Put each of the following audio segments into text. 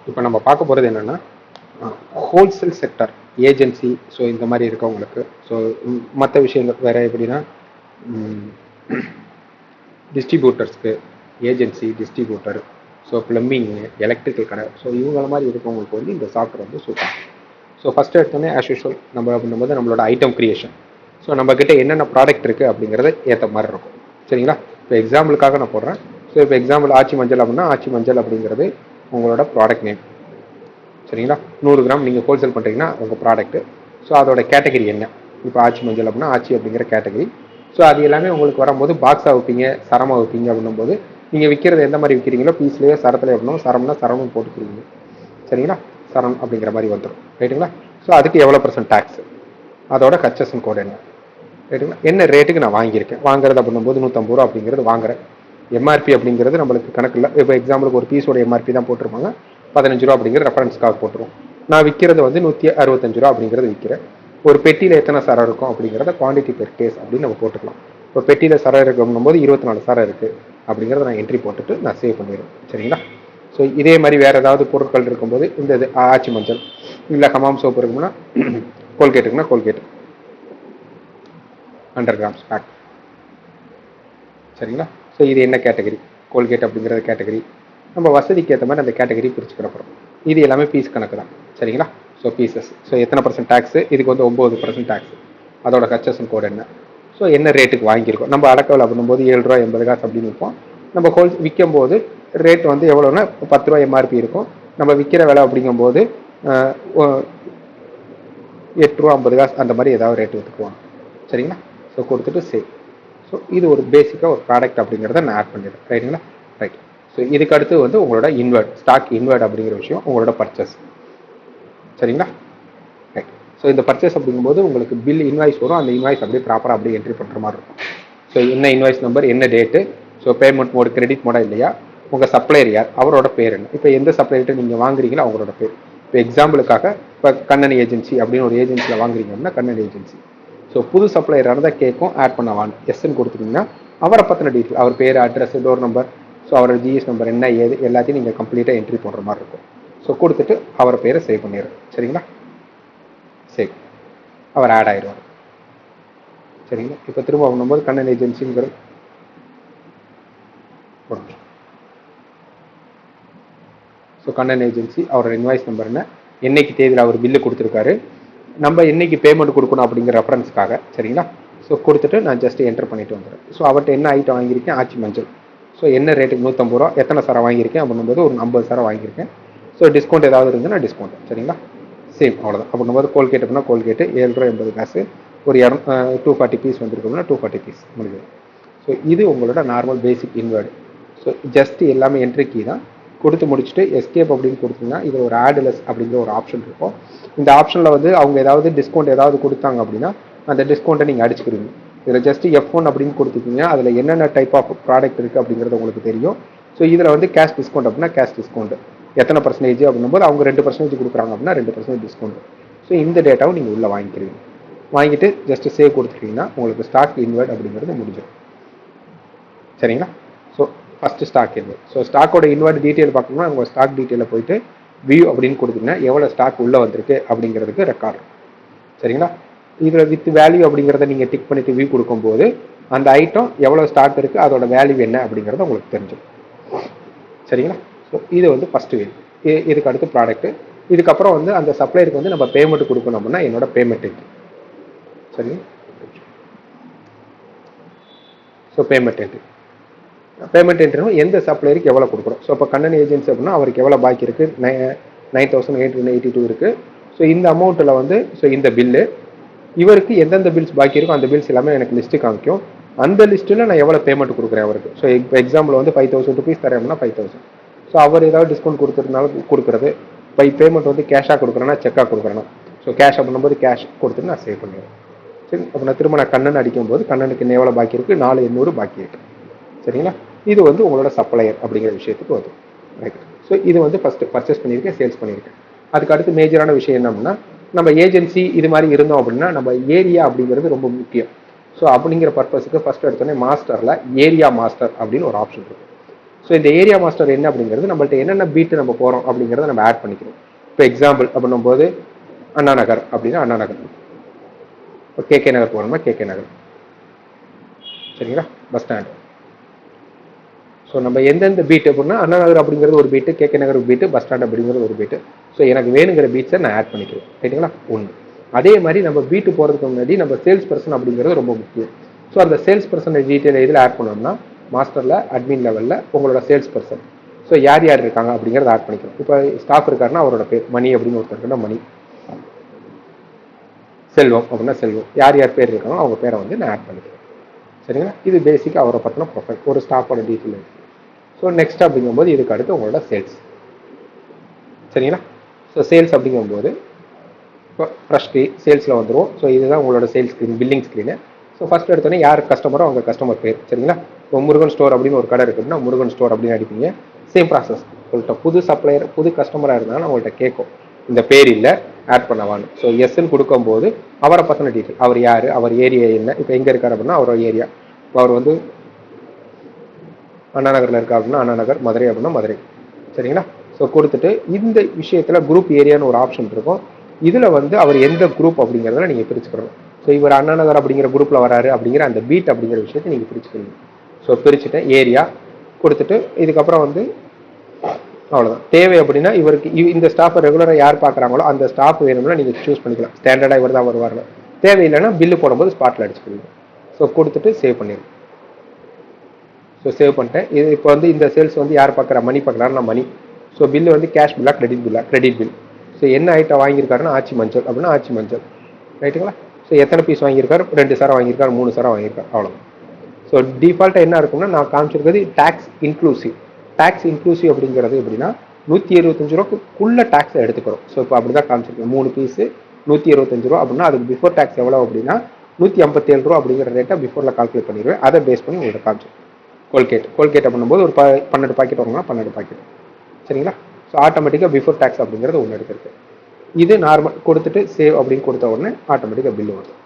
இப்போ நம்ம பார்க்க போகிறது என்னென்னா ஹோல்சேல் செக்டர் ஏஜென்சி. ஸோ இந்த மாதிரி இருக்கவங்களுக்கு. ஸோ மற்ற விஷயங்கள் வேறு எப்படின்னா டிஸ்ட்ரிபியூட்டர்ஸ்க்கு agency, distributor, so plumbing, electrical கடை, ஸோ இவங்கள மாதிரி இருக்கவங்களுக்கு வந்து இந்த சாஃப்ட்வேர் வந்து சூப்பர். ஸோ ஃபஸ்ட்டு எடுத்தோடனே ஆஸ் யூஷுவல் நம்ம அப்படின்னும்போது நம்மளோட ஐட்டம் க்ரியேஷன். ஸோ நம்மக்கிட்ட என்னென்ன ப்ராடக்ட் இருக்குது அப்படிங்கிறத ஏற்ற மாதிரி இருக்கும். சரிங்களா? இப்போ எக்ஸாம்பிளுக்காக நான் போடுறேன். ஸோ இப்போ எக்ஸாம்பிள் ஆச்சி மஞ்சள் அப்படின்னா ஆச்சி மஞ்சள் அப்படிங்கிறது உங்களோட ப்ராடக்ட் நேம். சரிங்களா? 100 கிராம் நீங்கள் ஹோல்சேல் பண்ணுறீங்கன்னா உங்கள் ப்ராடக்ட்டு. ஸோ அதோட கேட்டகரி என்ன? இப்போ ஆச்சி மஞ்சள் அப்படின்னா ஆச்சி அப்படிங்கிற கேட்டகரி. ஸோ அது எல்லாமே உங்களுக்கு வரும்போது பாக்ஸாக வைப்பீங்க, சரமாக வைப்பீங்க அப்படின்னும்போது நீங்கள் விற்கிறது எந்த மாதிரி விற்கிறீங்களோ பீஸ்லேயே சரத்தில் எப்படினோ சரம்னா சரமும் போட்டுக்கிறீங்க. சரிங்களா? சரம் அப்படிங்கிற மாதிரி வந்துடும். ரைட்டுங்களா? ஸோ அதுக்கு எவ்வளோ % டேக்ஸ், அதோட கன்செஷன் கோட் என்ன, ரைட்டுங்களா? என்ன ரேட்டுக்கு நான் வாங்கியிருக்கேன், வாங்குறது அப்படின்னும்போது 150 ரூபா அப்படிங்கிறது வாங்குறேன். எம்ஆர்பி அப்படிங்கிறது நம்மளுக்கு கணக்கு இல்லை. இப்போ எக்ஸாம்பிளுக்கு ஒரு பீஸோட எம்ஆர்பி தான் போட்டிருப்பாங்க, 15 ரூபா அப்படிங்கிற ரெஃபரன்ஸ்க்காக போட்டுருவோம். நான் விற்கிறது வந்து 165 ரூபா அப்படிங்கிறது விற்கிறேன். ஒரு பெட்டியில் எத்தனை சரம் இருக்கும் அப்படிங்கிறத குவான்டிட்டி பெர் கேஸ் அப்படின்னு நம்ம போட்டுக்கலாம். இப்போ பெட்டியில் சரம் இருக்கும்போது 24 சரம் இருக்குது அப்படிங்கிறத நான் என்ட்ரி போட்டுட்டு நான் சேவ் பண்ணிடுவேன். சரிங்களா? ஸோ இதே மாதிரி வேறு ஏதாவது பொருட்கள் இருக்கும்போது இந்த இது ஆச்சி மஞ்சள் இல்லை ஹமாம் சோப்பு இருக்குன்னா கோல்கேட் இருக்குன்னா கோல்கேட் 100 கிராம்ஸ் பேக். சரிங்களா? ஸோ இது என்ன கேட்டகரி, கோல்கேட் அப்படிங்கிறது கேட்டகரி. நம்ம வசதிக்கு ஏற்ற மாதிரி அந்த கேட்டகரி பிரிச்சுக்கிற போகிறோம். இது எல்லாமே பீஸ் கணக்கு தான். சரிங்களா? So pieces. ஸோ எத்தனை % டேக்ஸு, இதுக்கு வந்து 9% டேக்ஸ், அதோட கன்செஷன் கோட் என்ன, ஸோ என்ன ரேட்டுக்கு வாங்கியிருக்கோம். நம்ம அடக்கவில் அப்படின்னும்போது 7 ரூபா 80 காசு அப்படின்னு விற்போம். நம்ம விற்கும் போது ரேட் வந்து எவ்வளோன்னா 10 ரூபா எம்ஆர்பி இருக்கும். நம்ம விற்கிற விலை அப்படிங்கும்போது 8 ரூபா 50 காசு அந்த மாதிரி ஏதாவது ரேட் எடுத்துக்குவாங்க. சரிங்களா? ஸோ கொடுத்துட்டு சேவ். ஸோ இது ஒரு பேசிக்காக ஒரு ப்ராடக்ட் அப்படிங்கிறத நான் ஆட் பண்ணிடுறேன். ரைட்டுங்களா? ரைட். ஸோ இதுக்கு அடுத்து வந்து உங்களோட இன்வெர்ட், ஸ்டாக் இன்வெர்ட் அப்படிங்கிற விஷயம் உங்களோட பர்ச்சேஸ். சரிங்களா? ரைட். ஸோ இந்த பர்ச்சேஸ் அப்படிங்கும்போது உங்களுக்கு பில் இன்வாய்ஸ் வரும். அந்த இன்வாய்ஸ் அப்படியே ப்ராப்பராக அப்படியே என்ட்ரி பண்ணுற மாதிரி இருக்கும். ஸோ என்ன இன்வாய்ஸ் நம்பர், என்ன date, so payment mode credit மோடா இல்லையா, உங்கள் சப்ளையர் யார், அவரோட பேர் என்ன, இப்போ எந்த சப்ளையர்கிட்ட நீங்கள் வாங்குறீங்களோ அவங்களோட பேர். இப்போ எக்ஸாம்பிளுக்காக இப்போ கண்ணன் ஏஜென்சி அப்படின்னு ஒரு ஏஜென்சியில் வாங்குறீங்க அப்படின்னா கண்ணன் ஏஜென்சி. ஸோ புது சப்ளையராக இருந்தால் கேட்கும் ஆட் பண்ண வாங்க எஸ்ன்னு கொடுத்துட்டிங்கன்னா அவரை பற்றின டீட்டெயில், அவர் பேர், அட்ரஸ், டோர் நம்பர், ஸோ அவரோட ஜிஎஸ் நம்பர் என்ன ஏது எல்லாத்தையும் நீங்கள் கம்ப்ளீட்டாக என்ட்ரி பண்ணுற மாதிரி இருக்கும். ஸோ கொடுத்துட்டு அவர் பேரை சேவ் பண்ணிடுறேன். சரிங்களா? சேவ். அவர் ஆட் ஆயிடுவார். சரிங்களா? இப்போ திரும்ப பண்ணும்போது கண்ணன் ஏஜென்சிங்கிற ஸோ கண்ணன் ஏஜென்சி, அவரோட இன்வாய்ஸ் நம்பர் என்ன, என்னைக்கு தேதியில் அவர் பில்லு கொடுத்துருக்காரு, நம்ம என்னைக்கு பேமெண்ட் கொடுக்கணும் அப்படிங்கிற ரெஃபரன்ஸ்க்காக. சரிங்களா? ஸோ கொடுத்துட்டு நான் ஜஸ்ட் என்டர் பண்ணிட்டு வந்துடுறேன். ஸோ அவர்கிட்ட என்ன ஐட்டம் வாங்கியிருக்கேன், ஆச்சி மஞ்சள். ஸோ என்ன ரேட்டுக்கு 150 ரூபா, எத்தனை சரம் வாங்கியிருக்கேன் அப்படின்னும்போது ஒரு 50 சரம் வாங்கியிருக்கேன். ஸோ டிஸ்கவுண்ட் ஏதாவது இருந்துன்னா டிஸ்கவுண்ட். சரிங்களா? சேம் அவ்வளோதான். அப்படின்னும்போது கோல்கேட் அப்படின்னா கோல்கேட்டு 7 ரூபா 80 காசு, ஒரு 240 பீஸ் வந்துருக்கோம்னா 240 பீஸ் முடிஞ்சது. ஸோ இது உங்களோட நார்மல் பேசிக் இன்வேர்டு. ஸோ ஜஸ்ட் எல்லாமே என்ட்ரி கீ தான். கொடுத்து முடிச்சுட்டு எஸ்கேப் அப்படின்னு கொடுத்தீங்கன்னா இதில் ஒரு ஆட்லெஸ் அப்படிங்கிற ஒரு ஆப்ஷன் இருக்கும். இந்த ஆப்ஷனில் வந்து அவங்க ஏதாவது டிஸ்கவுண்ட் ஏதாவது கொடுத்தாங்க அப்படின்னா அந்த டிஸ்கவுண்ட்டை நீங்கள் அடிச்சுக்கிறீங்க. இதில் ஜஸ்ட் F1 அப்படின்னு கொடுத்துட்டீங்கன்னா அதில் என்னென்ன டைப் ஆஃப் ப்ராடக்ட் இருக்குது அப்படிங்கிறது உங்களுக்கு தெரியும். ஸோ இதில் வந்து கேஷ் டிஸ்கவுண்ட் அப்படின்னா கேஷ் டிஸ்கவுண்ட் எத்தனை % அப்படின்னும்போது அவங்க 2% கொடுக்குறாங்க அப்படின்னா 2% டிஸ்கவுண்ட். ஸோ இந்த டேட்டாவை நீங்கள் உள்ளே வாங்கிக்கிறீங்க. வாங்கிட்டு ஜஸ்ட் சேவ் கொடுத்துட்டீங்கன்னா உங்களுக்கு ஸ்டாக் இன்வெர்ட் அப்படிங்கிறது முடிஞ்சிடும். சரிங்களா? So first stock inward. So ஸ்டாக்கோட இன்வெர்ட் டீட்டெயில் பார்க்கணும்னா உங்கள் ஸ்டாக் டீட்டெயிலில் போயிட்டு வியூ அப்படின்னு கொடுத்தீங்கன்னா எவ்வளோ ஸ்டாக் உள்ளே வந்திருக்கு அப்படிங்கிறதுக்கு ரெக்கார்டு. சரிங்களா? இதில் வித் வேல்யூ அப்படிங்கிறத நீங்கள் டிக் பண்ணிட்டு வியூ கொடுக்கும்போது அந்த ஐட்டம் எவ்வளோ ஸ்டாக் இருக்குது, அதோட வேல்யூ என்ன அப்படிங்கிறத உங்களுக்கு தெரிஞ்சிடும். சரிங்களா? ஸோ இது வந்து ஃபஸ்ட்டு வேல்யூ. இதுக்கு அடுத்து ப்ராடக்ட்டு. இதுக்கப்புறம் வந்து அந்த சப்ளையருக்கு வந்து நம்ம பேமெண்ட் கொடுக்கணும் அப்படின்னா என்னோட பேமெண்ட் என்ட்ரி. சரிங்களா? So payment entry. பேமெண்ட் என்ட்ரினா எந்த சப்ளையருக்கு எவ்வளோ கொடுக்குறோம். ஸோ இப்போ கண்ணன் ஏஜென்சி அப்படின்னா அவருக்கு எவ்வளோ பாக்கி இருக்குது, 9,882 இருக்குது. ஸோ இந்த அமௌண்ட்டில் வந்து ஸோ இந்த பில்லு இவருக்கு எந்தெந்த பில்ஸ் பாக்கி இருக்கோ அந்த பில்ஸ் எல்லாமே எனக்கு லிஸ்ட்டு காமிக்கும். அந்த லிஸ்ட்டில் நான் எவ்வளோ பேமெண்ட் கொடுக்குறேன் அவருக்கு. ஸோ இப்போ எக்ஸாம்பிள் வந்து 5,000 ருபீஸ் தரேன்னா 5,000. ஸோ அவர் ஏதாவது டிஸ்கவுண்ட் கொடுத்துருந்தாலும் கொடுக்குறது. பை பேமெண்ட் வந்து கேஷாக கொடுக்குறேன்னா செக்காக கொடுக்குறேன்னா ஸோ கேஷ் அப்படின்னும்போது கேஷ் கொடுத்துட்டு நான் சேவ் பண்ணிடுறேன். சரி, அப்போ நான் திரும்ப நான் கண்ணன் அடிக்கும்போது கண்ணனுக்கு எவ்வளோ பாக்கி இருக்குது, 4,800 பாக்கி இருக்குது. சரிங்களா? இது வந்து உங்களோட சப்ளையர் அப்படிங்கிற விஷயத்துக்கு வருது. ரைட். ஸோ இது வந்து ஃபஸ்ட்டு பர்ச்சேஸ் பண்ணியிருக்கேன், சேல்ஸ் பண்ணியிருக்கேன். அதுக்கு அடுத்து மேஜரான விஷயம் என்ன அப்படின்னா நம்ம ஏஜென்சி இது மாதிரி இருந்தோம் அப்படின்னா நம்ம ஏரியா அப்படிங்கிறது ரொம்ப முக்கியம். ஸோ அப்படிங்கிற பர்பஸுக்கு ஃபஸ்ட் எடுத்தோடனே மாஸ்டரில் ஏரியா மாஸ்டர் அப்படின்னு ஒரு ஆப்ஷன் இருக்குது. ஸோ இந்த ஏரியா மாஸ்டர் என்ன அப்படிங்கிறது நம்மள்ட்ட என்னென்ன பீட்டு நம்ம போகிறோம் அப்படிங்கிறத நம்ம ஆட் பண்ணிக்கிறோம். இப்போ எக்ஸாம்பிள் அப்படின்னும் போது அண்ணா நகர் அப்படின்னா அண்ணா நகர், இப்போ கேகே நகர் போகணுமா கேகே நகர், சரிங்களா, பஸ் ஸ்டாண்ட். ஸோ நம்ம எந்தெந்த பீட் அப்படின்னா அண்ணா நகர் அப்படிங்கிறது ஒரு பீட்டு, கேகே நகர் ஒரு பீட்டு, பஸ் ஸ்டாண்ட் அப்படிங்கிறது ஒரு பீட்டு. ஸோ எனக்கு வேணுங்கிற பீட்ஸை நான் ஆட் பண்ணிக்கிறேன், ரைட்டுங்களா, ஒன்று. அதே மாதிரி நம்ம பீட்டு போகிறதுக்கு முன்னாடி நம்ம சேல்ஸ் பர்சன் அப்படிங்கிறது ரொம்ப முக்கியம். ஸோ அந்த சேல்ஸ் பர்சன் டீட்டெயில் இதில் ஆட் பண்ணோம்னா மாஸ்டரில் அட்மின் லெவலில் உங்களோட சேல்ஸ் பர்சன், ஸோ யார் யார் இருக்காங்க அப்படிங்கிறத ஆட் பண்ணிக்கிறோம். இப்போ ஸ்டாஃப் இருக்காருன்னா அவரோட பேர், மணி அப்படின்னு ஒருத்தர் இருக்குன்னா மணி, செல்வம் அப்படின்னா செல்வம், யார் யார் பேர் இருக்காங்களோ அவங்க பேரை வந்து நான் ஆட் பண்ணிக்கிறேன், சரிங்களா. இது பேசிக்காக அவரை பற்றின ப்ரொஃபைல், ஒரு ஸ்டாஃபோட டீட்டெயில் இருக்குது. ஸோ நெக்ஸ்ட் அப்படிங்கும்போது இதுக்கு அடுத்து உங்களோட சேல்ஸ், சரிங்களா. ஸோ சேல்ஸ் அப்படிங்கும்போது இப்போ ஃப்ரெஷ் சேல்ஸில் வந்துடும். ஸோ இதுதான் உங்களோட sales screen, billing screen. So first எடுத்தோன்னே யார் கஸ்டமரோ அவங்க கஸ்டமர் பேர், சரிங்களா. இப்போ முருகன் ஸ்டோர் அப்படின்னு ஒரு கடை இருக்குதுன்னா முருகன் ஸ்டோர் அப்படின்னு அடிப்பீங்க. சேம் ப்ராசஸ், உங்கள்கிட்ட புது சப்ளையர் புது கஸ்டமராக இருந்தாலும் உங்கள்கிட்ட கேட்கும் இந்த பேர் இல்லை ஆட் பண்ணவான்னு. ஸோ எஸ்ன்னு கொடுக்கும்போது அவரை பற்றின டீட்டெயில், அவர் யார், அவர் ஏரியா என்ன, இப்போ எங்கே இருக்கார் அப்படின்னா அவரோட ஏரியா, இப்போ அவர் வந்து அண்ணா நகரில் இருக்கா அப்படின்னா அண்ணா நகர், மதுரை அப்படின்னா மதுரை, சரிங்களா. ஸோ கொடுத்துட்டு இந்த விஷயத்தில் குரூப் ஏரியான்னு ஒரு ஆப்ஷன் இருக்கும். இதில் வந்து அவர் எந்த குரூப் அப்படிங்கிறத நீங்கள் பிரிச்சுக்கணும். ஸோ இவர் அண்ணா நகர் அப்படிங்கிற குரூப்பில் வராரு அப்படிங்கிற அந்த பீட் அப்படிங்கிற விஷயத்தை நீங்கள் பிரிச்சுக்கணும். ஸோ பிரிச்சுட்டேன் ஏரியா கொடுத்துட்டு இதுக்கப்புறம் வந்து அவ்வளோதான். தேவை அப்படின்னா இவருக்கு இந்த ஸ்டாஃபை ரெகுலராக யார் பார்க்குறாங்களோ அந்த ஸ்டாஃப் வேணும்னா நீங்கள் சூஸ் பண்ணிக்கலாம், ஸ்டாண்டர்டாக இவர் தான் வருவாங்க. தேவையில்லைன்னா பில்லு போடும்போது ஸ்பாட்டில் அடிச்சுக்கணும். ஸோ கொடுத்துட்டு சேவ் பண்ணிடுங்க. ஸோ சேவ் பண்ணிட்டேன். இது இப்போ வந்து இந்த சேல்ஸ் வந்து யார் பார்க்குறா, மணி பார்க்குறாருன்னா மணி. ஸோ பில்லு வந்து கேஷ் பில்லா கிரெடிட் பில்லா, கிரெடிட் பில். ஸோ என்ன ஐட்டம் வாங்கியிருக்காருன்னா ஆச்சி மஞ்சள் அப்படின்னா ஆச்சி மஞ்சள், ரைட்டுங்களா. ஸோ எத்தனை பீஸ் வாங்கியிருக்காரு, 2 சாரம் வாங்கியிருக்காரு, 3 சாரம் வாங்கியிருக்காரு, அவ்வளோதான். ஸோ டிஃபால்ட்டாக என்ன இருக்கும்னா நான் காமிச்சிருக்கிறது டேக்ஸ் இன்க்ளூசிவ். டேக்ஸ் இன்க்ளூசிவ் அப்படிங்கிறது எப்படின்னா 175 ரூபாய்க்குள்ள டேக்ஸை எடுத்துக்கிறோம். ஸோ இப்போ அப்படி தான் காமிச்சிருக்கேன். 3 பீஸு 125 ரூபா அப்படின்னா அதுக்கு பிஃபோர் டேக்ஸ் எவ்வளோ அப்படின்னா 157 ரூபா அப்படிங்கிற ரேட்டை பிஃபோரில் கால்குலேட் பண்ணிடுவேன். அதை பேஸ் பண்ணி உங்கள்கிட்ட காமிச்சிருக்கேன். கோல்கேட் பண்ணும்போது ஒரு 12 பாக்கெட் வாங்கினா 12 பாக்கெட், சரிங்களா. ஸோ ஆட்டோமேட்டிக்காக பிஃபோர் டேக்ஸ் அப்படிங்கிறது ஒன்று எடுத்துருக்கு. இது நார்மல் கொடுத்துட்டு சேவ் அப்படின்னு கொடுத்த உடனே ஆட்டோமேட்டிக்காக பில்லு வரும்,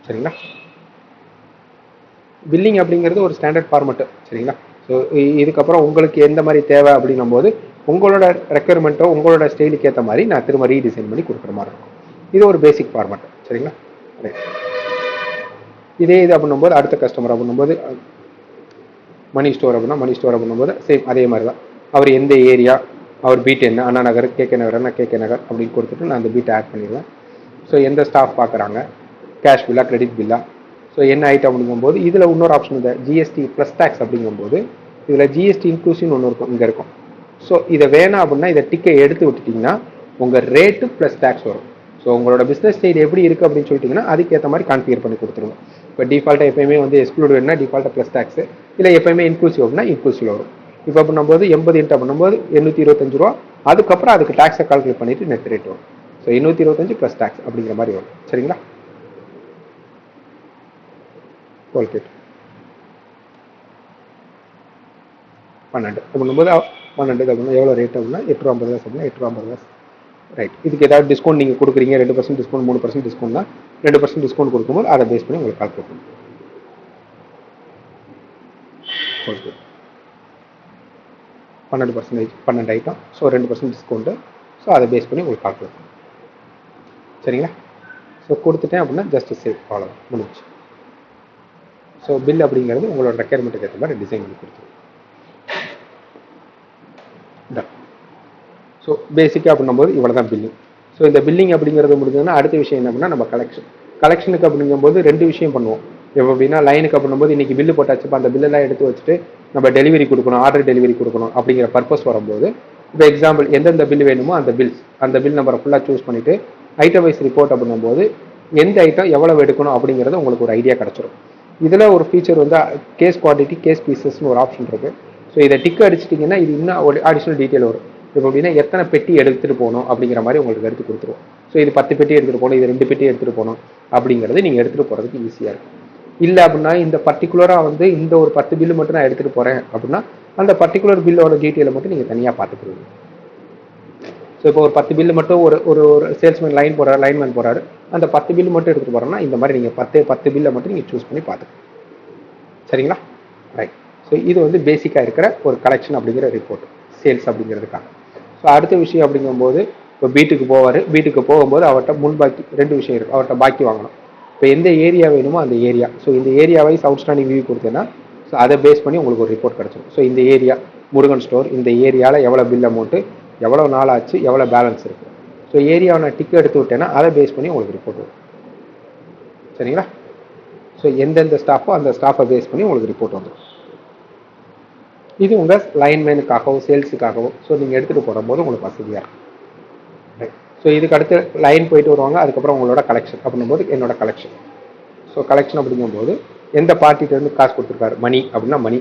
சரிங்களா. பில்லிங் அப்படிங்கிறது ஒரு ஸ்டாண்டர்ட் ஃபார்மெட்டு, சரிங்களா. ஸோ இதுக்கப்புறம் உங்களுக்கு எந்த மாதிரி தேவை அப்படின்னும் போது உங்களோட ரெக்குயர்மெண்ட்டோ உங்களோட ஸ்டைலுக்கு ஏற்ற மாதிரி நான் திரும்ப ரீடிசைன் பண்ணி கொடுக்குற மாதிரி இருக்கும். இது ஒரு பேசிக் ஃபார்மெட், சரிங்களா. இதே இது அப்படின்னும் போது அடுத்த கஸ்டமர் அப்படின்னும் போது மணி ஸ்டோர் அப்படின்னா மணி ஸ்டோர் அப்படின்னும் போது சேம் அதே மாதிரி தான். அவர் எந்த ஏரியா, அவர் பீட் என்ன, அண்ணா நகர், கேகே நகர்னா கேகே நகர் அப்படின்னு கொடுத்துட்டு நான் அந்த பீட்டை ஆட் பண்ணிடுவேன். ஸோ எந்த ஸ்டாஃப் பார்க்குறாங்க, கேஷ் பில்லா கிரெடிட் பில்லா, ஸோ என்ன ஐட்டம் அப்படிங்கும்போது இதில் இன்னொரு ஆப்ஷன் இந்த ஜிஎஸ்டி ப்ளஸ் டேக்ஸ் அப்படிங்கும்போது இதில் ஜிஎஸ்டி இன்க்ளூசிவ்னு ஒன்று இருக்கும், இங்கே இருக்கும். ஸோ இதை வேணாம் அப்படின்னா இதை டிக்கை எடுத்து விட்டுட்டிங்கன்னா உங்கள் ரேட்டு ப்ளஸ் டேக்ஸ் வரும். ஸோ உங்களோட பிஸ்னஸ் ஸ்டைல் எப்படி இருக்குது அப்படின்னு சொல்லிட்டிங்கன்னா அதுக்கேற்ற மாதிரி கான்ஃபிகர் பண்ணி கொடுத்துருவோம். இப்போ டிஃபால்ட்டாக எப்பயுமே வந்து எக்ஸ்க்ளூட் வேணும்னா டிஃபால்ட்டாக ப்ளஸ் டேக்ஸ், இல்லை எப்பயுமே இன்க்ளூசிவ் அப்படின்னா இன்க்ளூசிவ் வரும். இப்போ பண்ணும்போது 80 இன்ட்டு பண்ணும்போது 825 ரூபா, அதுக்கப்புறம் அதுக்கு டேக்ஸை கால்குலேட் பண்ணிவிட்டு நெட் ரேட் வரும். ஸோ 825 ப்ளஸ் டேக்ஸ் அப்படிங்கிற மாதிரி வரும், சரிங்களா. கோல்கேட் 12 அப்படிங்கும்போது 12 அப்படின்னா எவ்வளோ ரேட் அப்படின்னா 8 ரூபா 50 காசு அப்படின்னா 8 ரூபா 50 காசு, ரைட். இதுக்கு ஏதாவது டிஸ்கவுண்ட் நீங்கள் கொடுக்குறீங்க, 2% டிஸ்கவுண்ட் 3% டிஸ்கவுண்ட்னா 2% டிஸ்கவுண்ட் கொடுக்கும்போது அதை பேஸ் பண்ணி உங்களுக்கு கால்குலேட் பண்ணும். Okay 12% item, so 2% discount, so அதை பேஸ் பண்ணி உங்களுக்கு கால்குலேட் பண்ணும், சரிங்களா. ஸோ கொடுத்துட்டேன் அப்படின்னா ஜஸ்ட் சேவ், அவ்வளோதான், முடிஞ்சு. ஸோ பில் அப்படிங்கிறது உங்களோட ரெக்யர்மெண்ட்டுக்கு ஏற்ற மாதிரி டிசைன் பண்ணி கொடுத்துருவோம். டன். ஸோ பேசிக்காக அப்படின்னும்போது இவ்வளோ தான் பில்லிங். ஸோ இந்த பில்லிங் அப்படிங்கிறது முடிஞ்சதுன்னா அடுத்த விஷயம் என்ன அப்படின்னா நம்ம கலெக்ஷனுக்கு அப்படிங்கும்போது 2 விஷயம் பண்ணுவோம். இப்போ அப்படின்னா லைனுக்கு அப்படின்னும்போது இன்றைக்கி பில்லு போட்டாச்சுப்பா, அந்த பில்லெல்லாம் எடுத்து வச்சுட்டு நம்ம டெலிவரி கொடுக்கணும், ஆர்டர் டெலிவரி கொடுக்கணும் அப்படிங்கிற பர்பஸ் வரும்போது இப்போ எக்ஸாம்பிள் எந்தெந்த பில் வேணுமோ அந்த பில் நம்பரை ஃபுல்லாக சூஸ் பண்ணிவிட்டு ஐட்டம் வைஸ் ரிப்போர்ட் அப்படிங்கும்போது எந்த ஐட்டம் எவ்வளோ எடுக்கணும் அப்படிங்கிறது உங்களுக்கு ஒரு ஐடியா கிடச்சிரும். இதில் ஒரு ஃபீச்சர் வந்து கேஸ் குவான்டிட்டி கேஸ் பீசஸ்னு ஒரு ஆப்ஷன் இருக்குது. ஸோ இதை டிக் அடிச்சிட்டிங்கன்னா இது இன்னும் ஒரு அடிஷ்னல் டீட்டெயில் வரும். இப்போ அப்படின்னா எத்தனை பெட்டி எடுத்துகிட்டு போகணும் அப்படிங்கிற மாதிரி உங்களுக்கு எடுத்து கொடுத்துருவோம். ஸோ இது 10 பெட்டி எடுத்துகிட்டு போகணும், இது 2 பெட்டி எடுத்துகிட்டு போகணும் அப்படிங்கிறது நீங்கள் எடுத்துகிட்டு போகிறதுக்கு ஈஸியாக இருக்கும். இல்லை அப்படின்னா இந்த பர்டிகுலராக வந்து இந்த ஒரு 10 பில்லு மட்டும் நான் எடுத்துகிட்டு போகிறேன் அப்படின்னா அந்த பர்டிகுலர் பில்லோட டீட்டெயிலை மட்டும் நீங்கள் தனியாக பார்த்துக்குருவீங்க. ஸோ இப்போ ஒரு 10 பில்லு மட்டும் ஒரு சேல்ஸ்மேன் லைன்மேன் போகிறாரு, அந்த 10 பில்லு மட்டும் எடுத்துகிட்டு போகிறோன்னா இந்த மாதிரி நீங்கள் 10 பில்லை மட்டும் நீங்கள் சூஸ் பண்ணி பார்த்துக்கணும், சரிங்களா? ரைட். ஸோ இது வந்து பேசிக்காக இருக்கிற ஒரு கலெக்ஷன் அப்படிங்கிற ரிப்போர்ட் சேல்ஸ் அப்படிங்கிறதுக்காக. ஸோ அடுத்த விஷயம் அப்படிங்கும்போது இப்போ வீட்டுக்கு போவார், வீட்டுக்கு போகும்போது அவர்கிட்ட முன் பாக்கி 2 விஷயம் இருக்குது. அவர்கிட்ட பாக்கி வாங்கணும். இப்போ எந்த ஏரியா வேணுமோ அந்த ஏரியா, ஸோ இந்த ஏரியா வைஸ் அவுட்ஸ்டாண்டிங் ரிவ்யூ கொடுத்தேன்னா ஸோ அதை பேஸ் பண்ணி உங்களுக்கு ஒரு ரிப்போர்ட் கிடச்சிடும். ஸோ இந்த ஏரியா முருகன் ஸ்டோர், இந்த ஏரியாவில் எவ்வளோ பில் அமௌண்ட்டு, எவ்வளோ நாள் ஆச்சு, எவ்வளோ பேலன்ஸ் இருக்குது. ஸோ ஏரியாவை நான் டிக் எடுத்து விட்டேன்னா அதை பேஸ் பண்ணி உங்களுக்கு ரிப்போர்ட் வரும். சரிங்களா? ஸோ எந்தெந்த ஸ்டாஃபோ அந்த ஸ்டாஃபை பேஸ் பண்ணி உங்களுக்கு ரிப்போர்ட் வந்துடும். இது உங்கள் லைன்மேனுக்காகவோ சேல்ஸுக்காகவோ ஸோ நீங்கள் எடுத்துகிட்டு போடும்போது உங்களுக்கு வசதியாக இருக்கும். ரைட். ஸோ இதுக்கு அடுத்து லைன் போயிட்டு வருவாங்க. அதுக்கப்புறம் உங்களோட கலெக்ஷன் அப்படிங்கும்போது என்னோட கலெக்ஷன். ஸோ கலெக்ஷன் அப்படிங்கும்போது எந்த பார்ட்டிகிட்டேருந்து காசு கொடுத்துருக்காரு, மணி அப்படின்னா மணி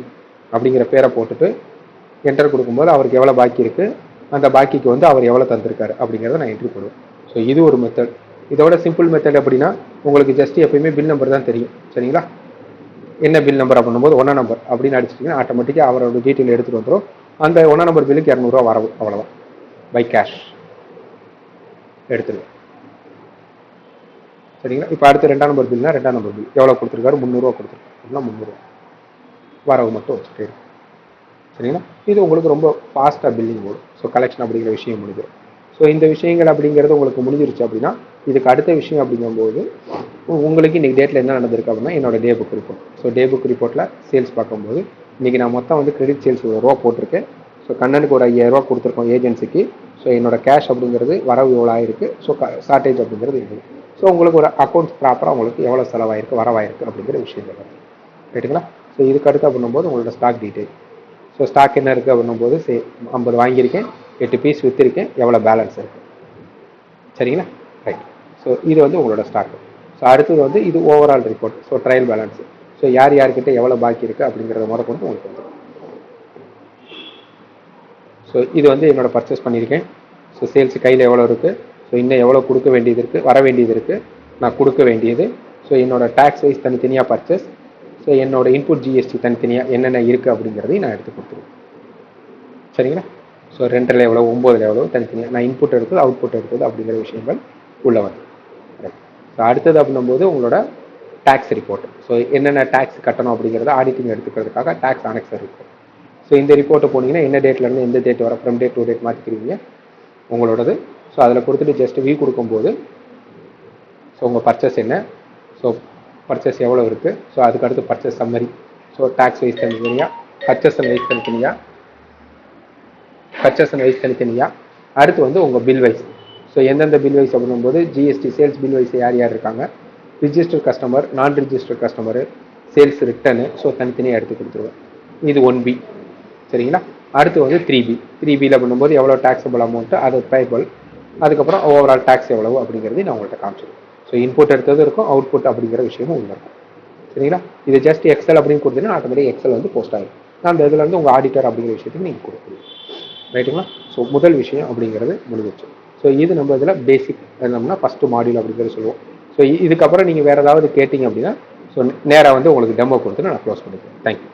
அப்படிங்கிற பேரை போட்டுட்டு என்டர் கொடுக்கும்போது அவருக்கு எவ்வளோ பாக்கி இருக்குது, அந்த பாக்கிக்கு வந்து அவர் எவ்வளோ தந்திருக்காரு அப்படிங்கிறத நான் என்ட்ரி போடுவேன். ஸோ இது ஒரு மெத்தட். இதோட சிம்பிள் மெத்தட் அப்படின்னா உங்களுக்கு ஜஸ்ட் எப்பயுமே பில் நம்பர் தான் தெரியும். சரிங்களா? என்ன பில் நம்பர் அப்படின்னும்போது 1 நம்பர் அப்படின்னு அடிச்சிட்டிங்கன்னா ஆட்டோமேட்டிக்காக அவரோட டீட்டெயில் எடுத்துகிட்டு வந்துடும். அந்த 1 நம்பர் பில்லுக்கு 200 வரவு, அவ்வளோதான். பை கேஷ் எடுத்துருவேன். சரிங்களா? இப்போ அடுத்து 2ஆம் நம்பர் பில்னா 2ஆம் நம்பர் பில் எவ்வளோ கொடுத்துருக்காரு, 300 கொடுத்துருக்காரு அப்படின்னா 300 வரவு மட்டும் வச்சுட்டு இருக்கும். சரிங்களா? இது உங்களுக்கு ரொம்ப ஃபாஸ்ட்டாக பில்லிங் ஓடும். ஸோ கலெக்ஷன் அப்படிங்கிற விஷயம் முடிஞ்சிடும். ஸோ இந்த விஷயங்கள் அப்படிங்கிறது உங்களுக்கு முடிஞ்சிருச்சு அப்படின்னா இதுக்கு அடுத்த விஷயம் அப்படிங்கும்போது உங்களுக்கு இன்றைக்கி டேட்டில் என்ன நடந்திருக்கு அப்படின்னா என்னோட day book report. So day book ரிப்போர்ட்டில் சேல்ஸ் பார்க்கும்போது இன்றைக்கி நான் மொத்தம் வந்து கிரெடிட் சேல்ஸ் ரூபா போட்டிருக்கேன். ஸோ கண்ணனுக்கு ஒரு 5000 ரூபா கொடுத்துருக்கோம் ஏஜென்சிக்கு. ஸோ என்னோட கேஷ் அப்படிங்கிறது வரவு எவ்வளோ ஆயிருக்கு, ஸோ ஷார்ட்டேஜ் அப்படிங்கிறது இருக்குது. ஸோ உங்களுக்கு ஒரு அக்கௌண்ட்ஸ் ப்ராப்பராக உங்களுக்கு எவ்வளோ செலவாயிருக்கு வரவாயிருக்கு அப்படிங்கிற விஷயங்கள் வரும். ரைட்டுங்களா? ஸோ இதுக்கு அடுத்து அப்படின்னும்போது உங்களோட ஸ்டாக் டீட்டெயில். ஸோ ஸ்டாக் என்ன இருக்குது அப்படின்னும்போது 50 வாங்கியிருக்கேன், 8 பீஸ் விற்றுருக்கேன், எவ்வளோ பேலன்ஸ் இருக்குது. சரிங்களா? ரைட். ஸோ இது வந்து உங்களோட ஸ்டாக். ஸோ அடுத்தது வந்து இது overall report. So trial balance. So யார் யார்கிட்ட எவ்வளோ பாக்கி இருக்குது அப்படிங்கிறத முறை கொண்டு உங்களுக்கு வந்துடும். ஸோ இது வந்து என்னோட பர்ச்சேஸ் பண்ணியிருக்கேன். ஸோ சேல்ஸ் கையில் எவ்வளோ இருக்குது, ஸோ இன்னும் எவ்வளோ கொடுக்க வேண்டியது இருக்குது, வர வேண்டியது இருக்குது, நான் கொடுக்க வேண்டியது. ஸோ என்னோட டேக்ஸ் வைஸ் தனித்தனியாக பர்ச்சேஸ். ஸோ என்னோட இன்புட் ஜிஎஸ்டி தனித்தனியாக என்னென்ன இருக்குது அப்படிங்கிறதையும் நான் எடுத்து கொடுத்துருவேன். சரிங்களா? ஸோ 2ல் எவ்வளோ, 9ல் எவ்வளோ தனித்தனியாக நான் இன்புட் எடுத்தது அவுட்புட் எடுத்தது அப்படிங்கிற விஷயங்கள் உள்ளவர். ரைட். ஸோ அடுத்தது அப்படின்னும்போது உங்களோட டேக்ஸ் ரிப்போர்ட். ஸோ என்னென்ன டேக்ஸ் கட்டணும் அப்படிங்கிறத ஆடிட்டிங் எடுத்துக்கிறதுக்காக டேக்ஸ் அனெக்சர் ரிப்போர்ட். ஸோ இந்த ரிப்போர்ட்டை போனீங்கன்னா என்ன டேட்லேருந்து எந்த டேட் வர ஃப்ரம் டேட் டு டேட் மாற்றிக்கிறீங்க உங்களோடது. ஸோ அதில் கொடுத்துட்டு ஜஸ்ட் வியூ கொடுக்கும்போது ஸோ உங்கள் பர்ச்சேஸ் என்ன, ஸோ பர்ச்சேஸ் எவ்வளோ இருக்குது, ஸோ அதுக்கடுத்து purchase summary. So tax wise தனித்தனியாக, பர்ச்சேஸ் வைஸ் தனித்தனியாக, பர்ச்சேஸ் வைஸ் தனித்தனியாக. அடுத்து வந்து உங்கள் பில் வைஸ். ஸோ எந்தெந்த பில் வைஸ் அப்படிங்கும்போது ஜிஎஸ்டி சேல்ஸ் பில் வைஸ் யார் யார் இருக்காங்க, ரிஜிஸ்டர் கஸ்டமர், நான் register customer, sales return, so தனித்தனியாக எடுத்து கொடுத்துருவேன். இது 1B. சரிங்களா? அடுத்து வந்து 3B. 3Bயில் பண்ணும்போது எவ்வளோ டேக்ஸபிள் அமௌண்ட்டு, அது பேபிள், அதுக்கப்புறம் ஓவரால் டேக்ஸ் எவ்வளவு அப்படிங்கிறது நான் உங்கள்கிட்ட காமிச்சிருக்கேன். ஸோ இன்புட் எடுத்தது இருக்கும், அவுட்புட் அப்படிங்கிற விஷயமும் உள்ள இருக்கும். சரிங்களா? இது ஜஸ்ட் எக்ஸல் அப்படின்னு கொடுத்தீங்கன்னா ஆட்டோமேட்டிக் எக்ஸல் வந்து போஸ்ட் ஆகிடும். நான் அந்த இதில் வந்து உங்கள் ஆடிட்டர் அப்படிங்கிற விஷயத்துக்கு நீங்கள் கொடுக்குறீங்க. ரைட்டுங்களா? ஸோ முதல் விஷயம் அப்படிங்கிறது முடிஞ்சிச்சு. ஸோ இது நம்ம இதில் பேசிக் என்னம்னா ஃபஸ்ட்டு மாடியூல் அப்படிங்கிறது சொல்லுவோம். ஸோ இதுக்கப்புறம் நீங்கள் வேறு ஏதாவது கேட்டிங்க அப்படின்னா ஸோ நேராக வந்து உங்களுக்கு டெமோ கொடுத்துட்டு நான் க்ளோஸ் பண்ணிக்கிறேன். தேங்க்யூ.